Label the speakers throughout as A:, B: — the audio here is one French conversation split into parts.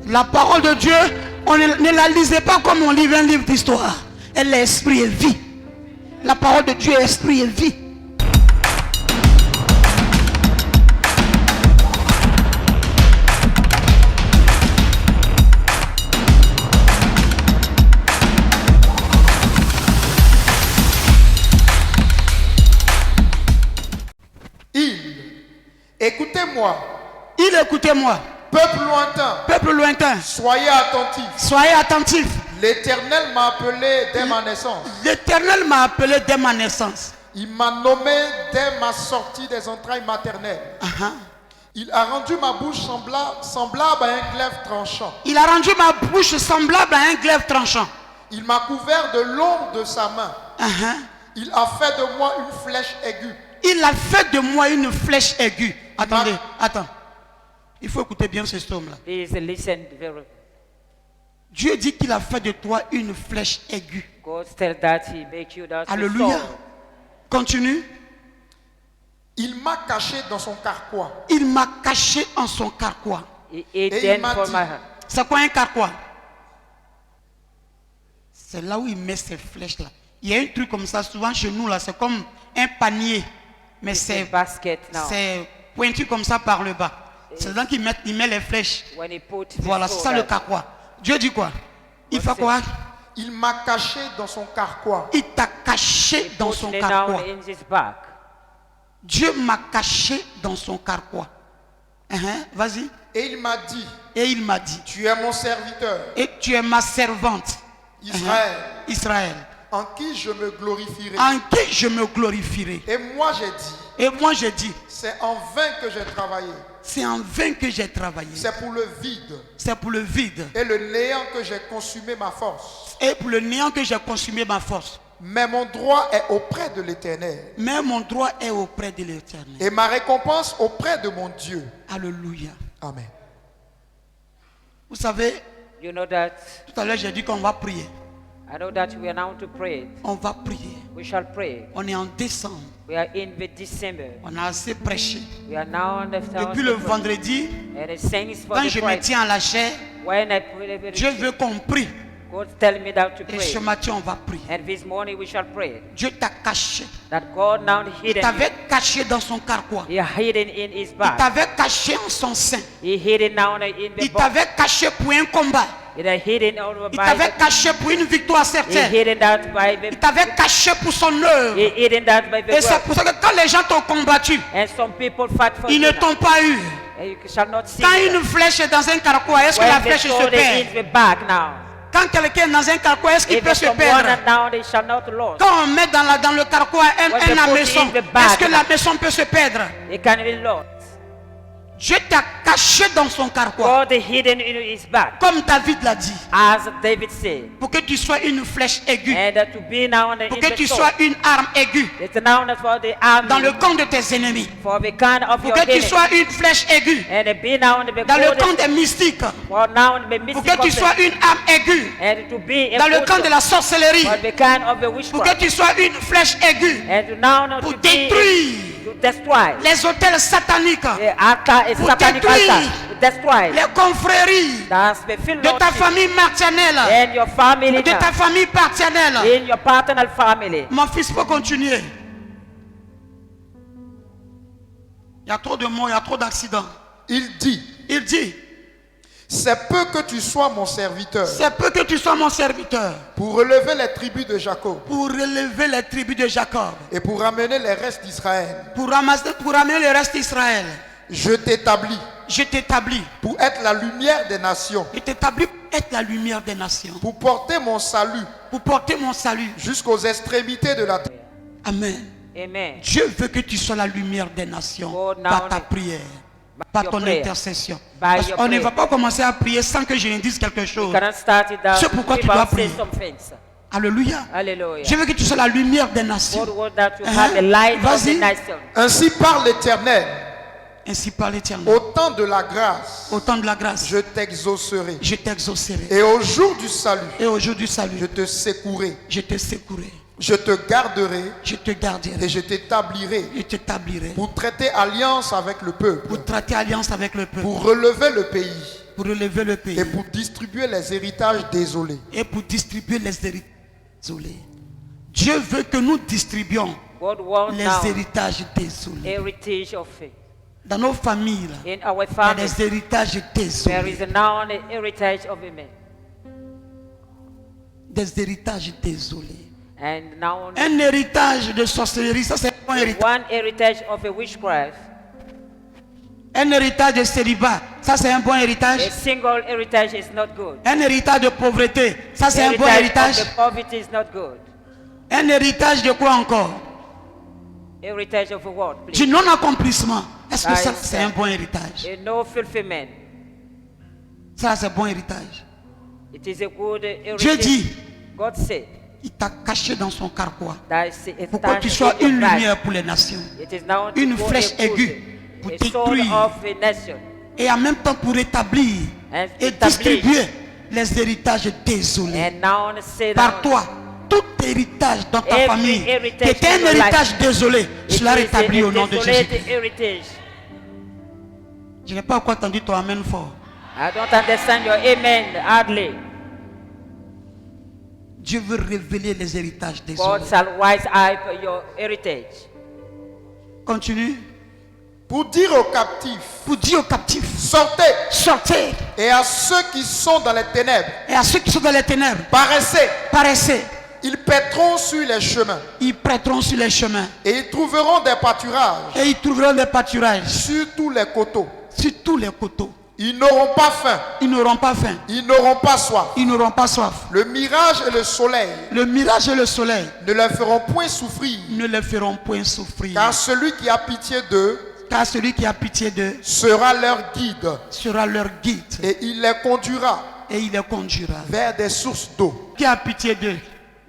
A: La parole de Dieu, on ne la lisait pas comme on lit un livre d'histoire. Elle est esprit et vie. La parole de Dieu est esprit et vie.
B: Écoutez-moi.
A: Il écoutez-moi.
B: Peuple lointain.
A: Peuple lointain.
B: Soyez attentifs.
A: Soyez attentifs.
B: L'Éternel m'a appelé dès ma naissance.
A: L'Éternel m'a appelé dès ma naissance.
B: Il m'a nommé dès ma sortie des entrailles maternelles. Il a rendu ma bouche semblable à un glaive tranchant.
A: Il a rendu ma bouche semblable à un glaive tranchant.
B: Il m'a couvert de l'ombre de sa main. Il a fait de moi une flèche aiguë.
A: Il a fait de moi une flèche aiguë. Attendez, attends. Il faut écouter bien ce somme-là.
C: Please listen very.
A: Dieu dit qu'il a fait de toi une flèche aiguë.
C: God said that he make you that
A: Alléluia.
C: sword.
A: Continue.
B: Il m'a caché dans son carquois.
A: Il m'a caché en son carquois.
C: He
B: Et
C: hid
B: il m'a
C: for
B: dit,
C: my hand.
A: C'est quoi un carquois? C'est là où il met ses flèches là. Il y a un truc comme ça, souvent chez nous là, c'est comme un panier. Mais
C: It's a
A: c'est
C: basket now.
A: pointu comme ça par le bas. C'est là qu'il met les flèches.
C: When he put the
A: Voilà, c'est
C: sword
A: ça le
C: out.
A: carquois. Dieu dit quoi? Il
C: What's
A: fait quoi?
B: Il m'a caché dans son carquois.
A: Il t'a caché
C: He
A: dans
C: put
A: son
C: me
A: carquois.
C: down in his back.
A: Dieu m'a caché dans son carquois. Vas-y.
B: Et il m'a dit,
A: Et il m'a dit,
B: tu es mon serviteur,
A: et tu es ma servante,
B: Israël,
A: Israël,
B: en qui je me glorifierai.
A: en qui je me glorifierai.
B: Et moi j'ai dit,
A: Et moi j'ai dit,
B: c'est en vain que j'ai travaillé.
A: c'est en vain que j'ai travaillé.
B: C'est pour le vide
A: C'est pour le vide.
B: et le néant que j'ai consumé ma force.
A: Et pour le néant que j'ai consumé ma force.
B: Mais mon droit est auprès de l'Éternel.
A: Mais mon droit est auprès de l'Éternel.
B: Et ma récompense auprès de mon Dieu.
A: Alléluia.
B: Amen.
A: Vous savez,
C: You know that.
A: tout à l'heure j'ai dit qu'on va prier.
C: I know that we are now to pray.
A: On va prier.
C: We shall pray.
A: On est en décembre.
C: We are in the December.
A: On a assez prêché.
C: We are now on the
A: Depuis le vendredi,
C: And it saints for
A: quand
C: the
A: je me
C: Friday.
A: tiens à la chair,
C: When I pray,
A: Dieu veut qu'on prie.
C: God tell me that to
A: Et ce
C: pray.
A: matin, on va prier.
C: And this morning we shall pray.
A: Dieu t'a caché.
C: That God now
A: Il
C: hidden.
A: t'avait caché dans son carquois.
C: He hidden in his
A: Il
C: back.
A: t'avait caché en son sein.
C: He hidden now in the
A: Il
C: box.
A: t'avait caché pour un combat.
C: He hidden over
A: Il
C: by
A: t'avait
C: the,
A: caché pour une victoire
C: he
A: certaine.
C: hidden that by
A: Il
C: the,
A: t'avait caché pour son œuvre.
C: he hidden that by the
A: Et c'est
C: work.
A: pour ça que quand les gens t'ont combattu,
C: And some people fight for
A: ils
C: you
A: ne
C: now.
A: t'ont pas eu.
C: And you shall not see
A: Quand
C: that.
A: une flèche est dans un carquois, est-ce que la
C: When the
A: flèche se
C: sword is
A: perd?
C: in the back now.
A: Quand quelqu'un est dans un carquois, est-ce qu'il
C: If
A: peut se
C: someone
A: perdre?
C: now, they shall not lose.
A: Quand on met dans le carquois
C: When they
A: un
C: put
A: hameçon,
C: in the bag,
A: est-ce que la maison peut se perdre?
C: They can be lost.
A: Dieu t'a caché dans son carquois,
C: God is hidden in his back,
A: comme David l'a dit,
C: as David said.
A: pour que tu sois une flèche aiguë,
C: And to be now in
A: pour que
C: the
A: tu
C: sword.
A: sois une arme aiguë
C: It's now for the army,
A: dans le camp de tes ennemis,
C: for the kind of
A: pour
C: your
A: que tu
C: enemy.
A: sois une flèche aiguë
C: And be now in the
A: dans le
C: golden-
A: camp des mystiques,
C: for now in the
A: pour
C: mystic
A: que tu
C: of
A: sois
C: the-
A: une arme aiguë
C: and to be a
A: dans le
C: good
A: camp de la sorcellerie,
C: for the kind of the
A: pour
C: witchcraft.
A: que tu sois une flèche aiguë
C: And now
A: pour
C: to be
A: détruire
C: to destroy
A: les hôtels sataniques,
C: the altar is
A: Pour
C: satanic
A: détruire
C: altar, to destroy
A: les confréries
C: that's the field
A: de ta famille maternelle,
C: and your family
A: de ta
C: now,
A: famille paternelle.
C: in your paternal family.
A: Mon fils peut continuer. Il y a trop de morts, il y a trop d'accidents.
B: Il dit,
A: Il dit,
B: c'est peu que tu sois mon serviteur
A: c'est peu que tu sois mon serviteur
B: pour relever les tribus de Jacob
A: pour relever les tribus de Jacob,
B: et pour ramener les restes d'Israël.
A: pour ramener le reste d'Israël.
B: Je t'établis
A: Je t'établis.
B: pour être la lumière des nations,
A: Je t'établis pour être la lumière des nations,
B: pour porter mon salut
A: pour porter mon salut.
B: jusqu'aux extrémités de la terre.
A: Amen.
C: Amen.
A: Dieu veut que tu sois la lumière des nations
C: God, now
A: par ta
C: the-
A: prière,
C: by
A: par
C: your
A: ton
C: prayer.
A: intercession.
C: By
A: Parce
C: your
A: qu'on ne
C: prayer.
A: va pas commencer à prier sans que je ne dise quelque chose.
C: You cannot start it down
A: C'est pourquoi tu
C: without
A: dois
C: saying
A: prier.
C: some things.
A: Alléluia.
C: Hallelujah.
A: Je veux que tu sois la lumière des nations.
C: God wants that you have the light of the
A: Vas-y.
C: nation.
B: Ainsi parle l'Éternel,
A: Ainsi par l'Éternel.
B: au temps de la grâce,
A: Au temps de la grâce,
B: je t'exaucerai,
A: je t'exaucerai.
B: et au jour du salut,
A: Et au jour du salut,
B: je te secouerai,
A: je te secouerai.
B: je te garderai
A: Je te
B: et
A: garderai.
B: je t'établirai
A: Je t'établirai.
B: pour traiter alliance avec le peuple,
A: Pour traiter alliance avec le peuple.
B: pour relever le pays
A: Pour relever le pays.
B: Et pour distribuer les héritages désolés.
A: Et pour distribuer les héritages désolés. Dieu veut que nous distribuions
C: God wants
A: les
C: now
A: héritages désolés.
C: heritage of faith.
A: Dans nos familles, là,
C: In our
A: il y a
C: family,
A: des héritages
C: there
A: désolés.
C: is now an heritage of women.
A: Des héritages désolés.
C: And now
A: Un héritage de sorcellerie, ça c'est un bon héritage.
C: one heritage of a witchcraft.
A: Un héritage de célibat, ça c'est un bon héritage.
C: A single heritage is not good.
A: Un héritage de pauvreté, ça c'est un bon héritage.
C: of the poverty is not good.
A: Un héritage de quoi encore?
C: Heritage of a what,
A: Du
C: please?
A: non-accomplissement. Est-ce que
C: Ah,
A: ça
C: yes,
A: c'est
C: sir.
A: un bon héritage?
C: A no fulfillment.
A: Ça c'est un bon héritage.
C: It is a good heritage.
A: Dieu dit,
C: God said
A: il t'a caché dans son carquois
C: that it
A: pour que tu sois une lumière pour les nations.
C: It is now to
A: Une
C: go
A: flèche
C: a good,
A: aiguë pour
C: a sword
A: détruire.
C: of a nation.
A: Et en même temps pour établir
C: And
A: et
C: establish.
A: distribuer les héritages désolés.
C: And now say
A: Par
C: that
A: toi, tout héritage dans ta
C: Every
A: famille qui
C: heritage
A: était
C: in
A: un
C: your
A: héritage
C: life,
A: désolé,
C: it
A: cela
C: is
A: rétabli
C: a
A: au nom de
C: desolate
A: Jésus.
C: heritage.
A: Je n'ai pas encore entendu ton amen fort.
C: I don't understand your amen hardly.
A: Dieu veut révéler les héritages désolés.
C: God shall rise up your heritage.
A: Continue.
B: Pour dire aux captifs,
A: Pour dire aux captifs,
B: sortez.
A: sortez.
B: Et à ceux qui sont dans les ténèbres,
A: Et à ceux qui sont dans les ténèbres,
B: paraissez.
A: paraissez.
B: Ils paîtront sur les chemins.
A: Ils prêteront sur les chemins.
B: Et ils trouveront des pâturages
A: Et ils trouveront des pâturages
B: sur tous les coteaux.
A: sur tous les coteaux.
B: Ils n'auront pas faim.
A: Ils n'auront pas faim.
B: Ils n'auront pas soif.
A: Ils n'auront pas soif.
B: Le mirage et le soleil
A: Le mirage et le soleil
B: ne leur feront point souffrir.
A: ne les feront point souffrir.
B: Car celui qui a pitié d'eux
A: Car celui qui a pitié d'eux
B: sera leur guide.
A: sera leur guide.
B: Et il les conduira
A: Et il les conduira.
B: vers des sources d'eau.
A: Qui a pitié d'eux?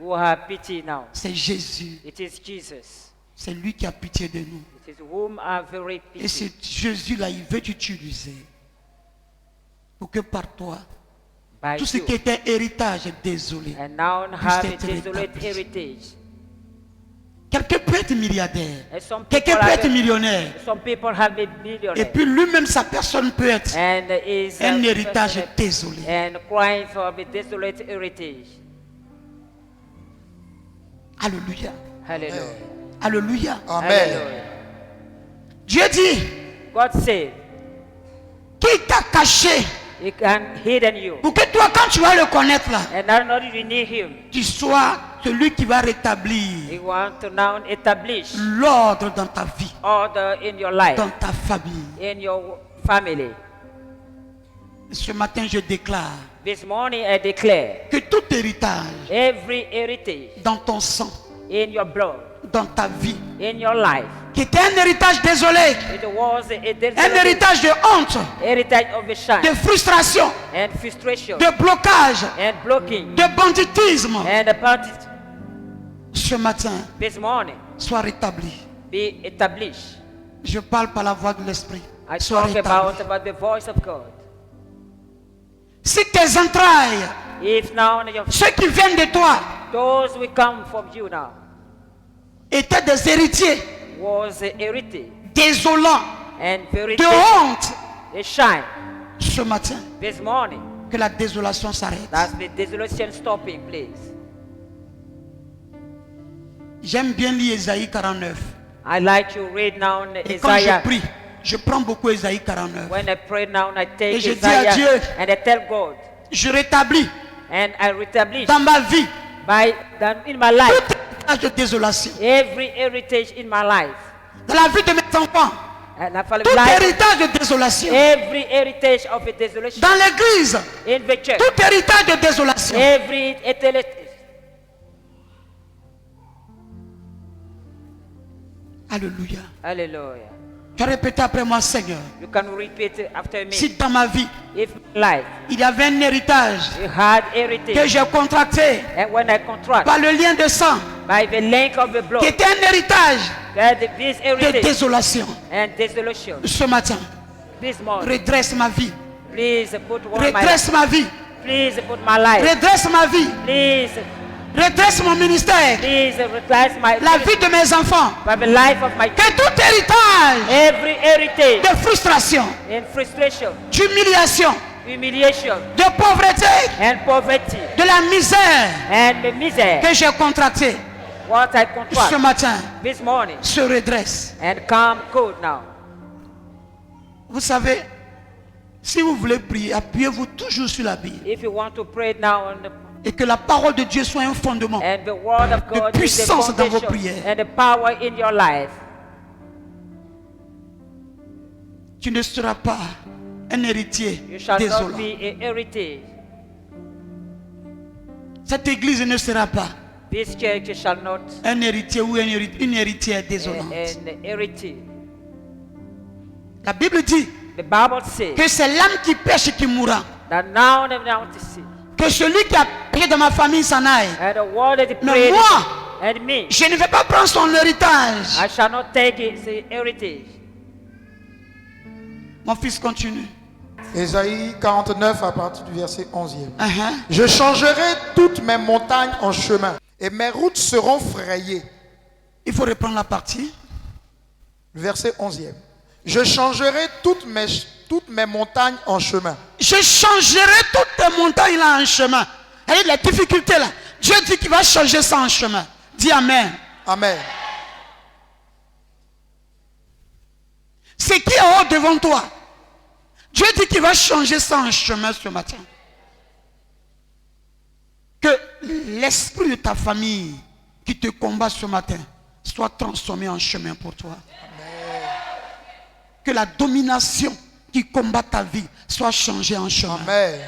C: Who have pity now?
A: C'est Jésus.
C: It is Jesus.
A: C'est lui qui a pitié de nous.
C: It is whom are very
A: Et
C: pity.
A: c'est Jésus-là, il veut t'utiliser. Pour que par toi,
C: By
A: tout ce
C: you.
A: qui était héritage désolé.
C: And now have a
A: être
C: desolate
A: rétabli.
C: heritage.
A: Quelqu'un peut être milliardaire.
C: And some
A: Quelqu'un
C: people
A: peut
C: have
A: être millionnaire.
C: Some people have been
A: Et
C: millionaires.
A: puis lui-même, sa personne peut être
C: And is
A: un héritage désolé.
C: and crying for a desolate heritage.
A: Alléluia.
C: Hallelujah.
A: Alléluia.
B: Amen.
C: Hallelujah.
A: Dieu dit,
C: God said
A: qui t'a caché
C: He can hidden you.
A: pour que toi, quand tu vas le connaître là,
C: And now not you need him.
A: tu sois celui qui va
C: He
A: rétablir
C: wants to now establish
A: l'ordre dans ta vie,
C: order in your life,
A: dans ta famille.
C: in your family.
A: Ce matin, je déclare
C: This morning I declare
A: que tout héritage
C: every heritage
A: dans ton sang,
C: in your blood,
A: dans ta vie,
C: in your life,
A: qui était un héritage désolé,
C: it was a
A: un
C: desolate
A: héritage de honte,
C: heritage of a shine
A: de frustration,
C: and frustration
A: de blocage,
C: and blocking
A: de banditisme,
C: and about it.
A: ce matin,
C: This morning
A: sois rétabli.
C: be established.
A: Je parle par la voix de l'Esprit.
C: I
A: Sois
C: talk
A: rétabli.
C: about the voice of God.
A: Si tes entrailles,
C: If now your,
A: ceux qui viennent de toi,
C: those will come from you now
A: étaient des héritiers
C: was a heritage
A: désolants,
C: and very
A: de honte,
C: a shine.
A: ce matin,
C: This morning,
A: que la désolation s'arrête.
C: that's the desolation stopping, please.
A: J'aime bien lire Ésaïe 49.
C: I like to read now
A: Et quand je
C: Isaiah.
A: prie, je prends beaucoup Ésaïe 49.
C: When I pray now, I
A: Et
C: take
A: je dis à
C: Isaiah
A: Dieu,
C: and I tell God,
A: Je rétablis
C: and I reestablish
A: dans ma vie
C: in my life
A: tout héritage de désolation.
C: every heritage in my life.
A: Dans la vie de mes enfants,
C: And I follow
A: tout
C: life,
A: héritage de désolation.
C: every heritage of a desolation
A: Dans l'église,
C: in the church.
A: tout héritage de désolation.
C: Every heritage.
A: Alléluia.
C: Hallelujah.
A: Tu as répété après moi, Seigneur.
C: You can repeat it after me.
A: Si dans ma vie,
C: If life,
A: il y avait un héritage
C: you had
A: que
C: heritage,
A: j'ai contracté
C: and when I contract
A: par le lien de sang,
C: by the length of the blood,
A: qui était un héritage
C: that this
A: de
C: heritage
A: désolation,
C: and desolation,
A: ce matin,
C: this morning,
A: redresse ma vie.
C: please put one my life.
A: Redresse ma vie.
C: Please put my life.
A: Redresse ma vie.
C: Please,
A: Redresse mon ministère.
C: please replace my
A: La vie de mes enfants.
C: by the life of my
A: Que tout héritage
C: every heritage
A: de frustration,
C: and frustration,
A: d'humiliation,
C: humiliation,
A: de pauvreté,
C: and poverty,
A: de la misère
C: and the misery
A: que j'ai contractée
C: what I
A: ce
C: contract
A: matin
C: this morning,
A: se redresse.
C: and come good now.
A: Vous savez, si vous voulez prier, appuyez-vous toujours sur la Bible.
C: If you want to pray now on the,
A: Et que la parole de Dieu soit un fondement.
C: and the word of
A: De
C: God is the
A: puissance dans vos
C: foundation
A: prières.
C: and the power in your life,
A: Tu ne seras pas un héritier
C: you shall not
A: désolant.
C: be a heritage.
A: Cette église ne sera pas
C: This church shall not
A: un héritier ou une héritière désolante.
C: an heritage.
A: La Bible dit
C: The Bible says
A: que c'est l'âme qui pêche qui mourra.
C: that now the now to see,
A: Que celui qui a péché dans ma famille s'en aille.
C: and the word that
A: Mais
C: prayed
A: moi,
C: and me,
A: je ne vais pas prendre son héritage.
C: I shall not take his heritage.
A: Mon fils continue.
B: Ésaïe 49 à partir du verset 11e.
A: Uh-huh.
B: Je changerai toutes mes montagnes en chemin et mes routes seront frayées.
A: Il faut reprendre la partie.
B: Verset 11e. Je changerai toutes mes montagnes en chemin.
A: Je changerai toutes les montagnes là en chemin. Et les difficultés là. Dieu dit qu'il va changer ça en chemin. Dis Amen.
B: Amen.
A: Ce qui est haut devant toi, Dieu dit qu'il va changer ça en chemin ce matin. Que l'esprit de ta famille qui te combat ce matin soit transformé en chemin pour toi. Que la domination qui combat ta vie soit changée en chemin.
B: Amen.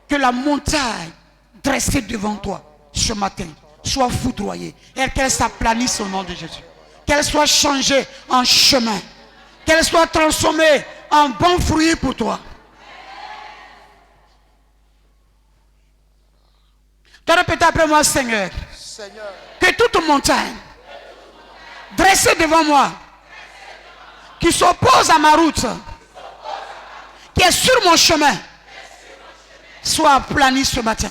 A: Que la montagne dressée devant toi ce matin soit foudroyée et qu'elle s'aplanisse au nom de Jésus. Qu'elle soit changée en chemin. Qu'elle soit transformée en bon fruit pour toi. Tu répètes après moi, Seigneur,
B: Seigneur,
A: que toute montagne dressée devant moi, qui s'oppose à ma route, qui est sur mon chemin, soit aplanie ce matin.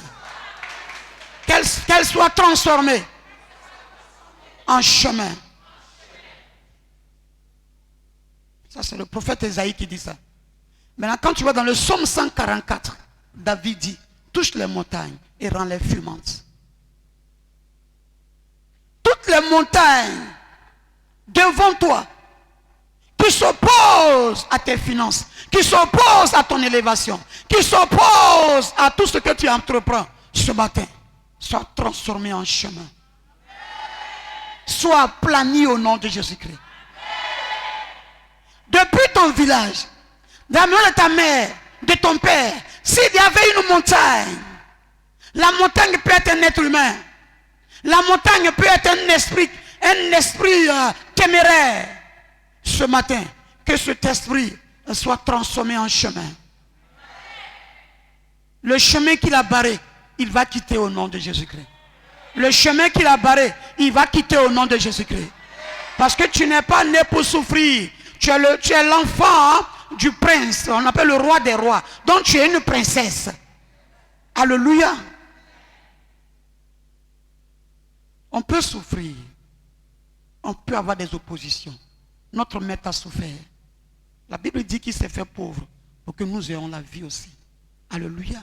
A: Qu'elle soit transformée en chemin. Ça, c'est le prophète Ésaïe qui dit ça. Maintenant, quand tu vas dans le psaume 144, David dit, touche les montagnes et rends-les fumantes. Toutes les montagnes devant toi, qui s'opposent à tes finances, qui s'opposent à ton élévation, qui s'opposent à tout ce que tu entreprends ce matin, soient transformées en chemin. Sois aplani au nom de Jésus-Christ. Depuis ton village, dans la maison de ta mère, de ton père, s'il y avait une montagne, la montagne peut être un être humain. La montagne peut être un esprit téméraire. Ce matin, que cet esprit soit transformé en chemin. Le chemin qu'il a barré, il va quitter au nom de Jésus-Christ. Le chemin qu'il a barré, il va quitter au nom de Jésus-Christ. Parce que tu n'es pas né pour souffrir. Tu es l'enfant du prince. On appelle le roi des rois. Donc tu es une princesse. Alléluia. On peut souffrir. On peut avoir des oppositions. Notre maître a souffert. La Bible dit qu'il s'est fait pauvre pour que nous ayons la vie aussi. Alléluia.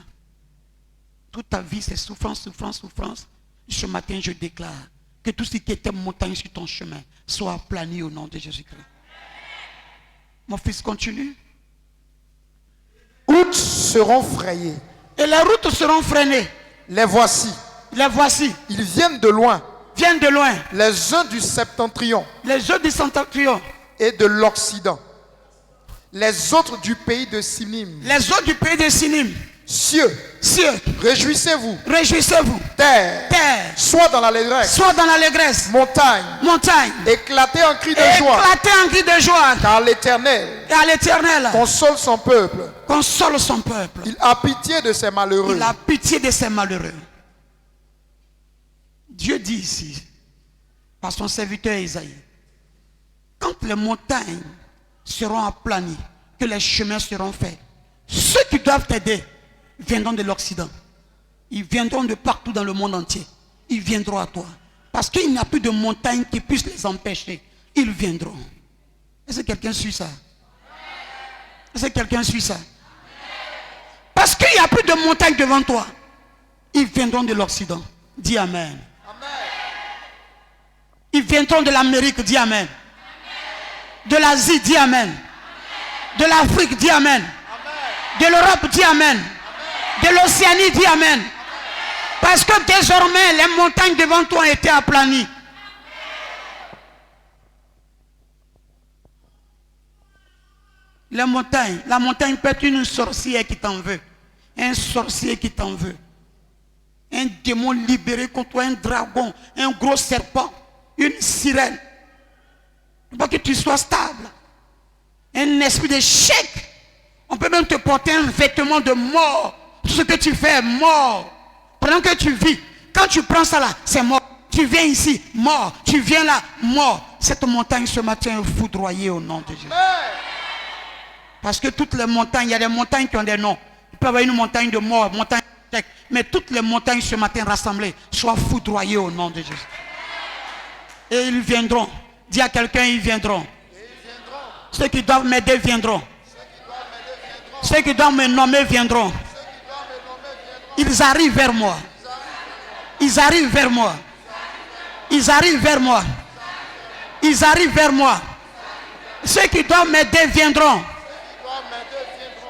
A: Toute ta vie, c'est souffrance, souffrance, souffrance. Ce matin, je déclare que tout ce qui était montagne sur ton chemin soit aplani au nom de Jésus-Christ. Mon fils continue.
B: routes seront frayées.
A: Et les routes seront freinées.
B: Les voici.
A: Les voici.
B: Ils viennent de loin.
A: Viennent de loin.
B: Les uns du septentrion
A: Les œufs du septentrion.
B: et de l'Occident. Les autres du pays de Sinim.
A: Les autres du pays de Sinim.
B: Cieux,
A: Cieux,
B: réjouissez-vous.
A: réjouissez-vous.
B: Terre,
A: Terre,
B: sois dans l'allégresse.
A: sois dans l'allégresse.
B: Montagne,
A: Montagne,
B: éclatez en cri de joie.
A: éclatez en cri de joie.
B: Car l'Éternel
A: Et à l'Éternel,
B: console son peuple.
A: console son peuple.
B: Il a pitié de ses malheureux.
A: Il a pitié de ses malheureux. Dieu dit ici, par son serviteur Isaïe, quand les montagnes seront aplanies, que les chemins seront faits, ceux qui doivent t'aider viendront de l'Occident. Ils viendront de partout dans le monde entier. Ils viendront à toi. Parce qu'il n'y a plus de montagne qui puisse les empêcher. Ils viendront. Est-ce que quelqu'un suit ça? Est-ce que quelqu'un suit ça? de montagnes devant toi. Ils viendront de l'Occident. Dis Amen. Ils viendront de l'Amérique. Dis Amen. De l'Asie. Dis Amen. De l'Afrique. Dis Amen. De l'Europe. Dis Amen. De l'Océanie. Dis Amen. Parce que désormais, les montagnes devant toi ont été aplanies. Les montagnes, la montagne peut être une sorcière qui t'en veut. Un sorcier qui t'en veut. Un démon libéré contre toi, un dragon, un gros serpent, une sirène. Pour que tu sois stable. Un esprit d'échec. On peut même te porter un vêtement de mort. Tout ce que tu fais est mort. Pendant que tu vis, quand tu prends ça là, c'est mort. Tu viens ici, mort. Tu viens là, mort. Cette montagne ce matin est foudroyée au nom de Jésus. Parce que toutes les montagnes, il y a des montagnes qui ont des noms. Il peut y avoir une montagne de mort, montagne d'échec. Mais toutes les montagnes ce matin rassemblées soient foudroyées au nom de Jésus. Et ils viendront. Dis à quelqu'un, ils viendront. Ceux qui doivent m'aider viendront. Ceux qui doivent me nommer viendront. Ils arrivent vers moi. Ils arrivent vers moi. Ils arrivent vers moi. Ils arrivent vers moi. Ceux qui doivent m'aider viendront.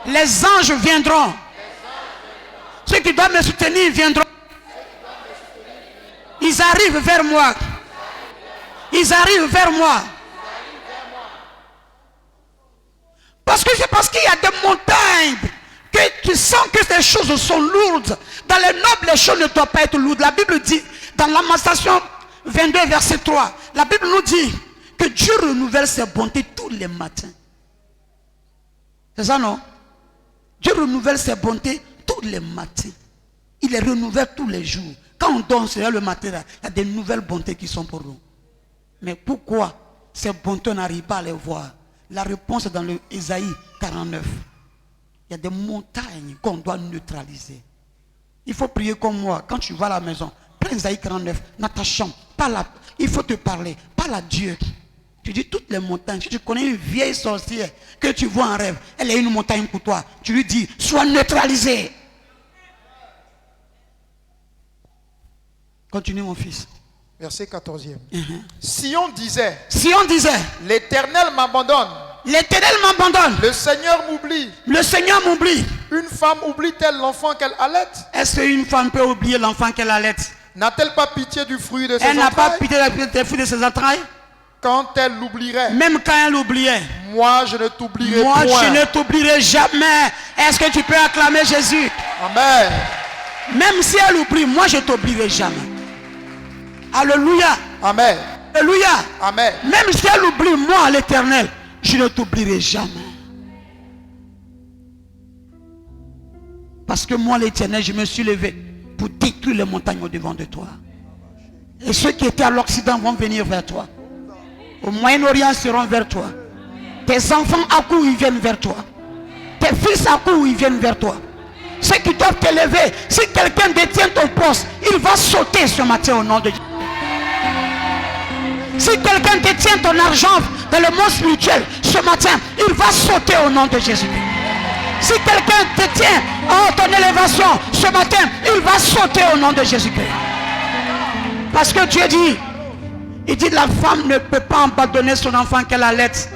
A: Les anges viendront. Ceux qui doivent me soutenir viendront. Ils arrivent vers moi. Ils arrivent vers moi. Parce qu'il y a des montagnes que tu sens que ces choses sont lourdes. Dans les nobles, les choses ne doivent pas être lourdes. La Bible dit, dans Lamentation 22, verset 3, la Bible nous dit que Dieu renouvelle ses bontés tous les matins. C'est ça, non? Dieu renouvelle ses bontés tous les matins. Il les renouvelle tous les jours. Quand on dort, c'est le matin, là, il y a des nouvelles bontés qui sont pour nous. Mais pourquoi ces bontés, on n'arrive pas à les voir? La réponse est dans le Ésaïe 49. Il y a des montagnes qu'on doit neutraliser. Il faut prier comme moi. Quand tu vas à la maison, prends Ésaïe 49, dans ta chambre. Il faut te parler. Parle à Dieu. Tu dis toutes les montagnes. Si tu connais une vieille sorcière que tu vois en rêve, elle est une montagne pour toi. Tu lui dis, sois neutralisé. Continue mon fils.
B: Verset 14e. Sion disait, l'Éternel m'abandonne.
A: L'Éternel m'abandonne.
B: Le Seigneur m'oublie.
A: Le Seigneur m'oublie.
B: Une femme oublie-t-elle l'enfant qu'elle allaite?
A: Est-ce qu'une femme peut oublier l'enfant qu'elle allaite?
B: N'a-t-elle pas pitié du fruit de ses entrailles?
A: Elle n'a pas pitié des fruits de ses entrailles?
B: Quand elle l'oublierait.
A: Même quand elle l'oubliait.
B: Moi je ne t'oublierai
A: point. Moi
B: je
A: ne t'oublierai jamais. Est-ce que tu peux acclamer Jésus?
B: Amen.
A: Même si elle oublie, moi je ne t'oublierai jamais. Alléluia.
B: Amen.
A: Alléluia.
B: Amen.
A: Même si elle oublie, moi l'Éternel, je ne t'oublierai jamais. Parce que moi l'Éternel, je me suis levé pour détruire les montagnes au devant de toi. Et ceux qui étaient à l'Occident vont venir vers toi. Au Moyen-Orient seront vers toi. Tes enfants accourent, ils viennent vers toi. Tes fils accourent, ils viennent vers toi. Ceux qui doivent t'élever, si quelqu'un détient ton poste, il va sauter ce matin au nom de Dieu. Si quelqu'un détient ton argent dans le monde spirituel, ce matin, il va sauter au nom de Jésus. Si quelqu'un détient ton élévation, ce matin, il va sauter au nom de Jésus-Christ. Parce que Dieu dit, il dit la femme ne peut pas abandonner son enfant qu'elle allaite.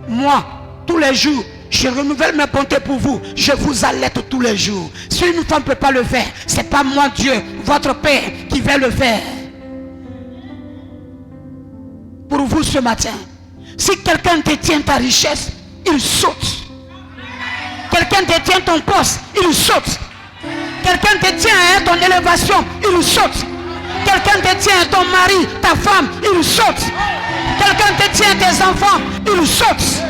A: Moi, tous les jours, je renouvelle mes bontés pour vous. Je vous allaite tous les jours. Si une femme ne peut pas le faire, ce n'est pas moi Dieu, votre Père, qui va le faire. Pour vous ce matin, si quelqu'un détient ta richesse, il saute. Quelqu'un détient ton poste, il saute. Quelqu'un détient ton élévation, il saute. Quelqu'un détient ton mari, ta femme, il saute. Quelqu'un détient tes enfants, il saute.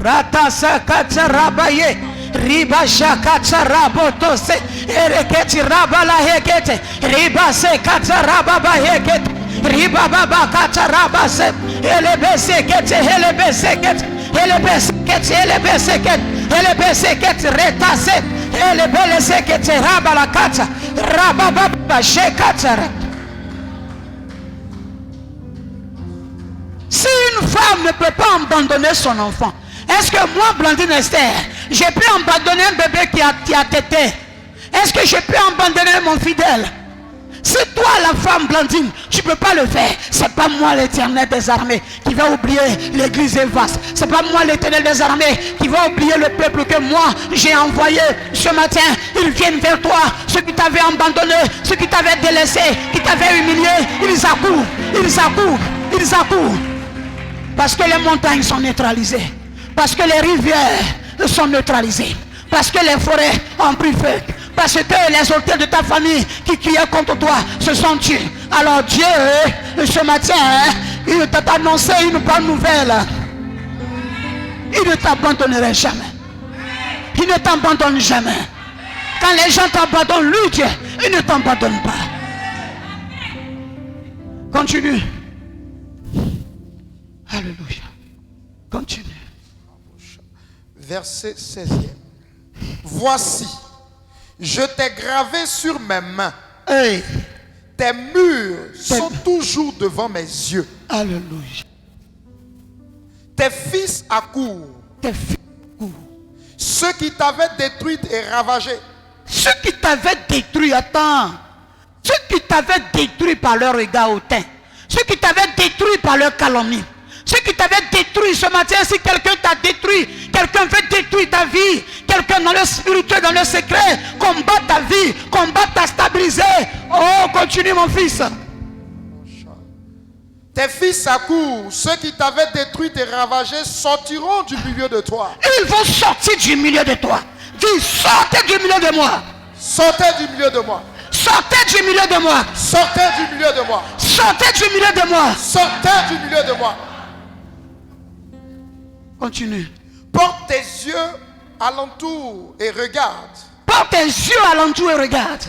A: Rata sakata rabaye, riba shakata rabotose, ereketi rabala hekete, riba sekata rababa hekete, riba baba kata rabase, elebe sekete, elebe sekete, elebe sekete, elebe sekete, elebe sekete, retase, elebe sekete, rabala kata, rababa shekata. Si une femme ne peut pas abandonner son enfant, est-ce que moi, Blandine Esther, J'ai pu abandonner un bébé qui a tété. Est-ce que j'ai pu abandonner mon fidèle? C'est toi la femme Blandine, tu ne peux pas le faire. C'est pas moi l'Éternel des armées qui va oublier l'église est vaste. C'est pas moi l'Éternel des armées qui va oublier le peuple que moi j'ai envoyé ce matin. Ils viennent vers toi, ceux qui t'avaient abandonné, ceux qui t'avaient délaissé, qui t'avaient humilié. Ils accourent, ils accourent, ils accourent. Parce que les montagnes sont neutralisées. Parce que les rivières sont neutralisées. Parce que les forêts ont pris feu. Parce que les auteurs de ta famille qui criaient contre toi se sont tués. Alors Dieu, ce matin, il t'a annoncé une bonne nouvelle. Il ne t'abandonnerait jamais. Il ne t'abandonne jamais. Quand les gens t'abandonnent, lui Dieu, il ne t'abandonne pas. Continue. Alléluia. Continue.
B: Verset 16e. Voici, je t'ai gravé sur mes mains.
A: Hey.
B: Tes murs sont toujours devant mes yeux.
A: Alléluia.
B: Tes fils accourent.
A: Tes fils accourent.
B: Ceux qui t'avaient détruite et ravagée.
A: Ceux qui t'avaient détruit, attends. Ceux qui t'avaient détruit par leur regard hautain. Ceux qui t'avaient détruit par leur calomnie. Ceux qui t'avaient détruit ce matin, si quelqu'un t'a détruit, quelqu'un veut détruire ta vie, quelqu'un dans le spirituel, dans le secret, combat ta vie, combat ta stabilité. Oh, continue mon fils.
B: Tes fils accourent, ceux qui t'avaient détruit et ravagé sortiront du milieu de toi.
A: Ils vont sortir du milieu de toi. Dis, sortez du milieu de moi.
B: Sortez du milieu de moi.
A: Sortez du milieu de moi.
B: Sortez du milieu de moi.
A: Sortez du milieu de moi.
B: Sortez du milieu de moi.
A: Continue.
B: Porte tes yeux alentour et regarde.
A: Porte tes yeux alentour et regarde.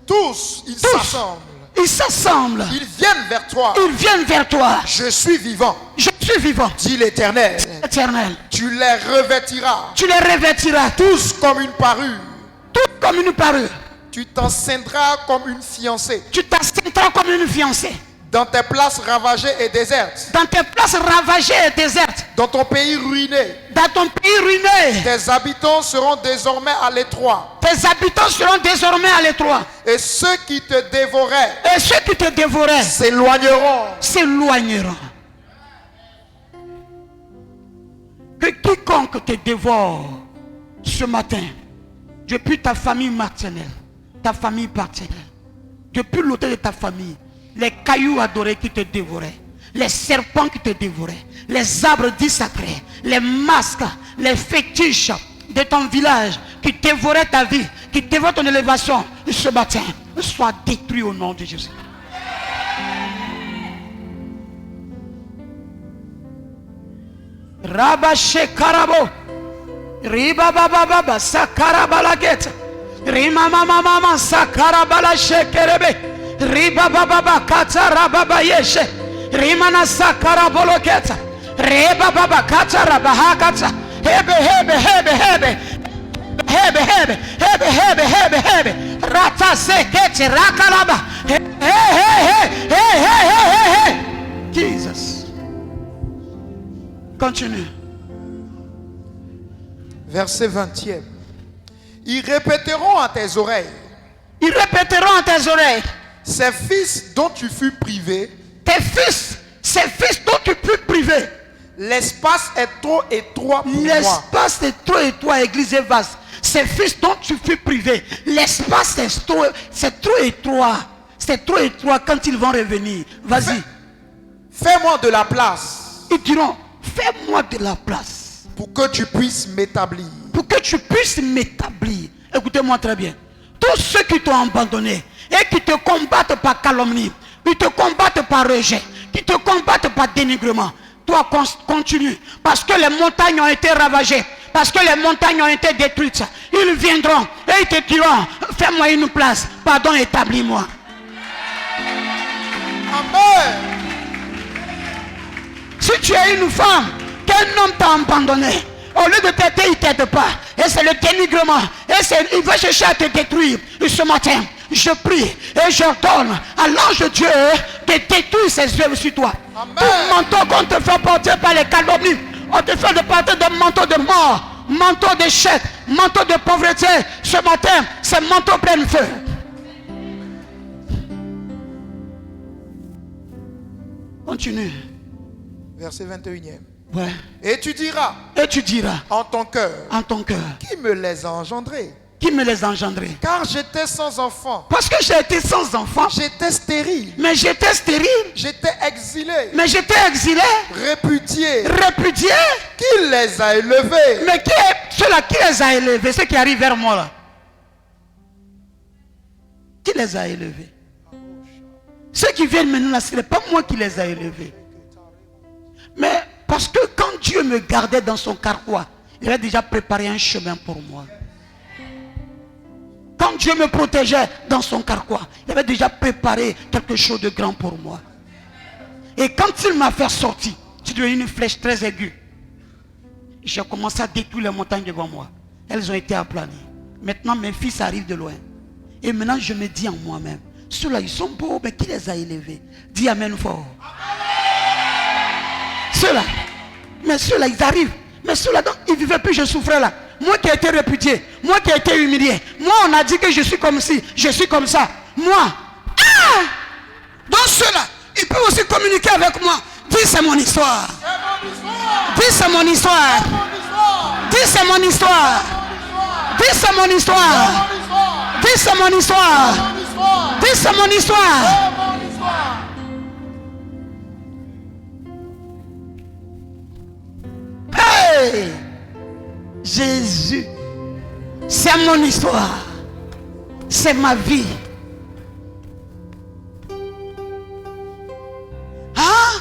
B: Tous, ils s'assemblent.
A: Ils s'assemblent.
B: Ils viennent vers toi.
A: Ils viennent vers toi.
B: Je suis vivant.
A: Je suis vivant.
B: Dit l'Éternel.
A: Éternel.
B: Tu les revêtiras.
A: Tu les revêtiras.
B: Tous comme une parure.
A: Tout comme une parure.
B: Tu t'enceindras comme une fiancée.
A: Tu t'assiedras comme une fiancée.
B: Dans tes places ravagées et désertes.
A: Dans tes places ravagées et désertes.
B: Dans ton pays ruiné.
A: Dans ton pays ruiné.
B: Tes habitants seront désormais à l'étroit.
A: Tes habitants seront désormais à l'étroit.
B: Et ceux qui te dévoraient.
A: Et ceux qui te dévoraient.
B: S'éloigneront.
A: S'éloigneront. Que quiconque te dévore ce matin, depuis ta famille maternelle, ta famille paternelle, depuis l'autel de ta famille, les cailloux adorés qui te dévoraient, les serpents qui te dévoraient, les arbres dits sacrés, les masques, les fétiches de ton village qui dévoraient ta vie, qui dévorent ton élévation, ce matin, soient détruits au nom de Jésus. Rabache Karabo, Riba Baba Baba, Sakarabalaget, Rima Mama Mama, Sakarabalache Kerebe. Riba baba kata rababa yeshe rimana sakara boloketa reba baba kata rabaha kata hebe hebe hebe hebe hebe hebe hebe hebe hebe hebe rata sekete rakalaba he Jesus. Continue.
B: Verset 20e. Ils répéteront à tes oreilles.
A: Ils répéteront à tes oreilles.
B: Ces fils dont tu fus privé.
A: Tes fils, ces fils dont tu fus privé.
B: L'espace est trop étroit pour moi.
A: L'espace est trop étroit, église est vaste. Ces fils dont tu fus privé. L'espace c'est trop étroit. C'est trop étroit quand ils vont revenir. Vas-y.
B: Fais-moi de la place.
A: Ils diront, fais-moi de la place.
B: Pour que tu puisses m'établir.
A: Pour que tu puisses m'établir. Écoutez-moi très bien. Tous ceux qui t'ont abandonné et qui te combattent par calomnie, qui te combattent par rejet, qui te combattent par dénigrement, toi continue. Parce que les montagnes ont été ravagées. Parce que les montagnes ont été détruites. Ils viendront et ils te diront, fais-moi une place. Pardon, établis-moi.
B: Amen.
A: Si tu es une femme, qu'un homme t'a abandonné, au lieu de t'aider, il ne t'aide pas. Et c'est le dénigrement. Et il va chercher à te détruire. Et ce matin, je prie et j'ordonne à l'ange de Dieu de détruire ses œuvres sur toi. Amen. Tout manteau qu'on te fait porter par les calomnies, on te fait porter des manteaux de mort. manteau d'échec, manteau de pauvreté, ce matin, c'est manteau plein de feu. Continue.
B: Verset 21e.
A: Ouais.
B: Et tu diras
A: Et tu diras
B: en ton cœur, qui me les a engendrés?
A: Qui me les a engendrés?
B: Car j'étais sans enfant.
A: Parce que j'ai été sans enfant.
B: J'étais stérile.
A: Mais j'étais stérile.
B: J'étais exilé.
A: Mais j'étais exilé.
B: Répudié.
A: Répudié.
B: Qui les a élevés?
A: Mais qui est ceux-là qui les a élevés? Ceux qui arrivent vers moi là. Qui les a élevés? Ceux qui viennent maintenant là, ce n'est pas moi qui les a élevés. Mais parce que quand Dieu me gardait dans son carquois, il avait déjà préparé un chemin pour moi. Quand Dieu me protégeait dans son carquois, il avait déjà préparé quelque chose de grand pour moi. Et quand il m'a fait sortir, j'ai devenu une flèche très aiguë. J'ai commencé à détruire les montagnes devant moi. Elles ont été aplanies. Maintenant mes fils arrivent de loin. Et maintenant je me dis en moi-même, ceux-là ils sont beaux, mais qui les a élevés? Dis amen fort. Ceux-là, mais ceux-là ils arrivent. Mais ceux-là, ils ne vivaient plus, je souffrais là. Moi qui ai été répudié, moi qui ai été humilié, moi on a dit que je suis comme ci, je suis comme ça. Moi, donc ceux-là, ils peuvent aussi communiquer avec moi. Dis c'est mon histoire. Dis c'est mon histoire. Dis c'est mon histoire. Dis c'est mon histoire. Dis c'est mon histoire. Dis c'est mon histoire. Hey! Jésus, c'est mon histoire, c'est ma vie. Hein?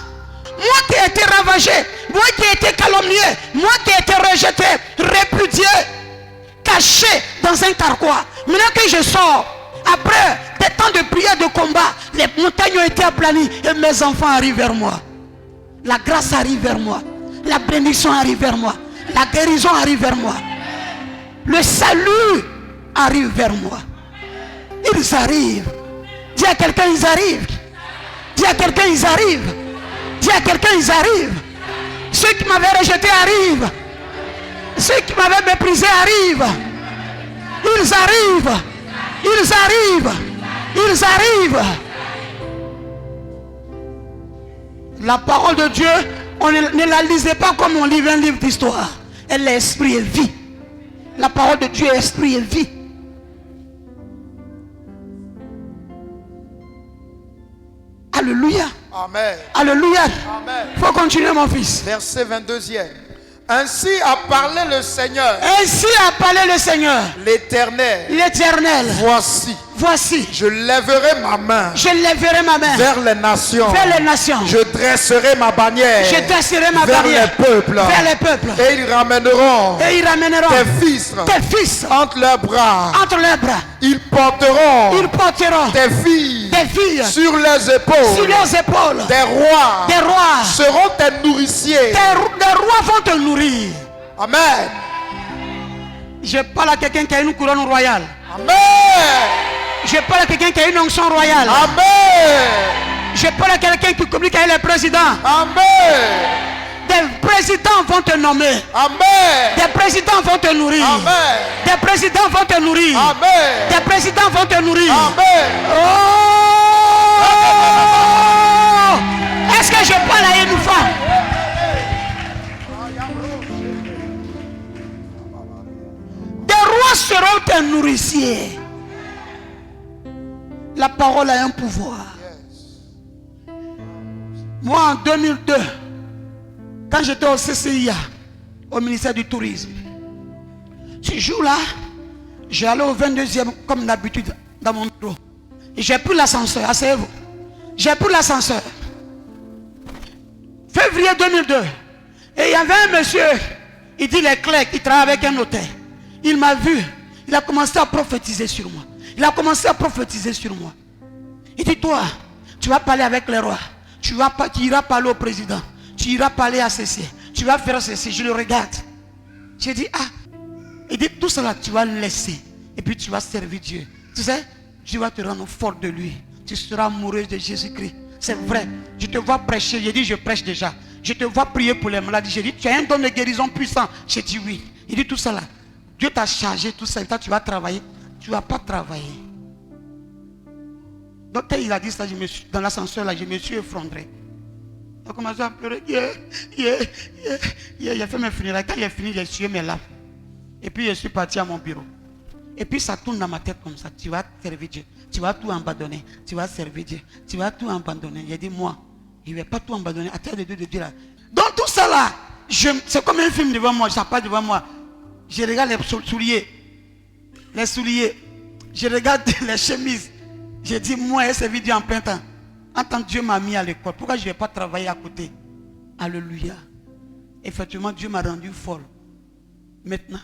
A: Moi qui ai été ravagé, moi qui ai été calomnié, moi qui ai été rejeté, répudié, caché dans un carquois. Maintenant que je sors, après des temps de prière, de combat, les montagnes ont été aplanies et mes enfants arrivent vers moi. La grâce arrive vers moi. La bénédiction arrive vers moi. La guérison arrive vers moi. Le salut arrive vers moi. Ils arrivent. Dis à quelqu'un, ils arrivent. Dis à quelqu'un, ils arrivent. Dis à quelqu'un, ils arrivent. Ceux qui m'avaient rejeté arrivent. Ceux qui m'avaient méprisé arrivent. Ils arrivent. Ils arrivent. Ils arrivent. La parole de Dieu, on ne la lisait pas comme on lit un livre d'histoire. Elle est esprit et vie. La parole de Dieu est esprit et vie. Alléluia.
B: Amen.
A: Alléluia.
B: Amen.
A: Il faut continuer mon fils.
B: Verset 22e. Ainsi a parlé le Seigneur.
A: Ainsi a parlé le Seigneur.
B: L'Éternel.
A: L'Éternel.
B: Voici.
A: Voici.
B: Je lèverai ma main.
A: Je lèverai ma main.
B: Vers les nations.
A: Vers les nations.
B: Je dresserai ma bannière.
A: Je dresserai ma
B: vers
A: bannière.
B: Les peuples.
A: Vers les peuples.
B: Et ils ramèneront.
A: Et ils ramèneront.
B: Tes fils.
A: Tes fils.
B: Entre leurs bras.
A: Entre leurs bras.
B: Ils porteront.
A: Ils porteront.
B: Tes filles.
A: Des filles.
B: Sur leurs épaules.
A: Sur leurs épaules.
B: Des rois.
A: Des rois.
B: Seront tes nourriciers.
A: Des rois vont te nourrir.
B: Amen.
A: Je parle à quelqu'un qui a une couronne royale.
B: Amen.
A: Je parle à quelqu'un qui a une onction royale.
B: Amen.
A: Je parle à quelqu'un qui communique avec les présidents.
B: Amen.
A: Des présidents vont te nommer.
B: Amen.
A: Des présidents vont te nourrir.
B: Amen.
A: Des présidents vont te nourrir.
B: Amen.
A: Des présidents vont te nourrir.
B: Amen.
A: Oh! Est-ce que je parle à une femme? Des rois seront tes nourriciers. La parole a un pouvoir. Moi en 2002, quand j'étais au CCIA, au ministère du Tourisme, ce jour-là, j'ai allé au 22e comme d'habitude dans mon bureau. Et j'ai pris l'ascenseur, asseyez-vous. J'ai pris l'ascenseur. Février 2002. Et il y avait un monsieur, il dit les clercs, il travaille avec un notaire. Il m'a vu, il a commencé à prophétiser sur moi. Il a commencé à prophétiser sur moi. Il dit, toi, tu vas parler avec les rois. Tu iras parler au président. Tu iras parler à ceci. Tu vas faire ceci. Je le regarde. J'ai dit, ah. Il dit, tout cela, tu vas le laisser. Et puis tu vas servir Dieu. Tu sais, Dieu va te rendre fort de lui. Tu seras amoureux de Jésus-Christ. C'est vrai. Je te vois prêcher. J'ai dit, je prêche déjà. Je te vois prier pour les malades. J'ai dit, tu as un don de guérison puissant. J'ai dit oui. Il dit tout ça là. Dieu t'a chargé tout ça. Et toi, tu vas travailler. Tu ne vas pas travailler. Donc, quand il a dit ça, dans l'ascenseur là, je me suis effondré. J'ai commencé à pleurer. J'ai fait mes funérailles. Quand j'ai fini, j'ai sué mes larmes. Et puis, je suis parti à mon bureau. Et puis, ça tourne dans ma tête comme ça. Tu vas servir Dieu. Tu vas tout abandonner. Tu vas servir Dieu. Tu vas tout abandonner. J'ai dit, moi, je ne vais pas tout abandonner. À terre de Dieu là. Donc, tout ça là, c'est comme un film devant moi. Ça passe devant moi. Je regarde les souliers. Les souliers. Je regarde les chemises. J'ai dit, moi, j'ai servi Dieu en plein temps. En tant que Dieu m'a mis à l'école, pourquoi je ne vais pas travailler à côté? Alléluia. Effectivement, Dieu m'a rendu folle. Maintenant,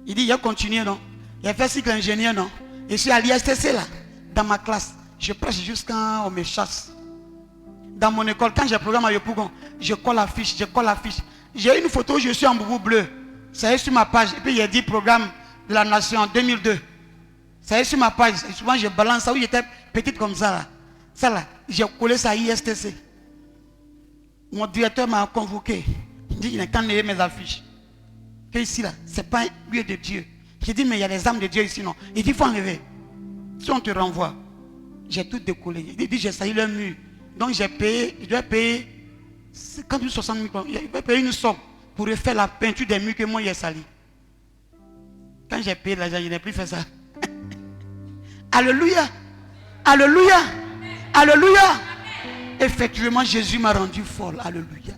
A: il dit, il a continué, non? Il a fait cycle ingénieur, non? Je suis à l'ISTC là, dans ma classe. Je prêche jusqu'à on me chasse. Dans mon école, quand j'ai programme à Yopougon, je colle l'affiche, J'ai une photo où je suis en boubou bleu. Ça est sur ma page. Et puis il y a dit programme de la nation en 2002. Ça est sur ma page. Et souvent je balance ça où j'étais petite comme ça là. Ça là, j'ai collé ça à ISTC. Mon directeur m'a convoqué. Il dit, il n'a qu'à enlever mes affiches. Que ici là, c'est pas un lieu de Dieu. J'ai dit, mais il y a des âmes de Dieu ici, non? Il dit, il faut enlever. Si on te renvoie, j'ai tout décollé. Il dit, j'ai sailli le mur. Donc j'ai payé, je dois payer 50 000, 60 000. Il va payer une somme pour refaire la peinture des murs que moi j'ai sali. Quand j'ai payé l'argent, je n'ai plus fait ça. Alléluia. Alléluia. Alléluia. Effectivement, Jésus m'a rendu folle. Alléluia.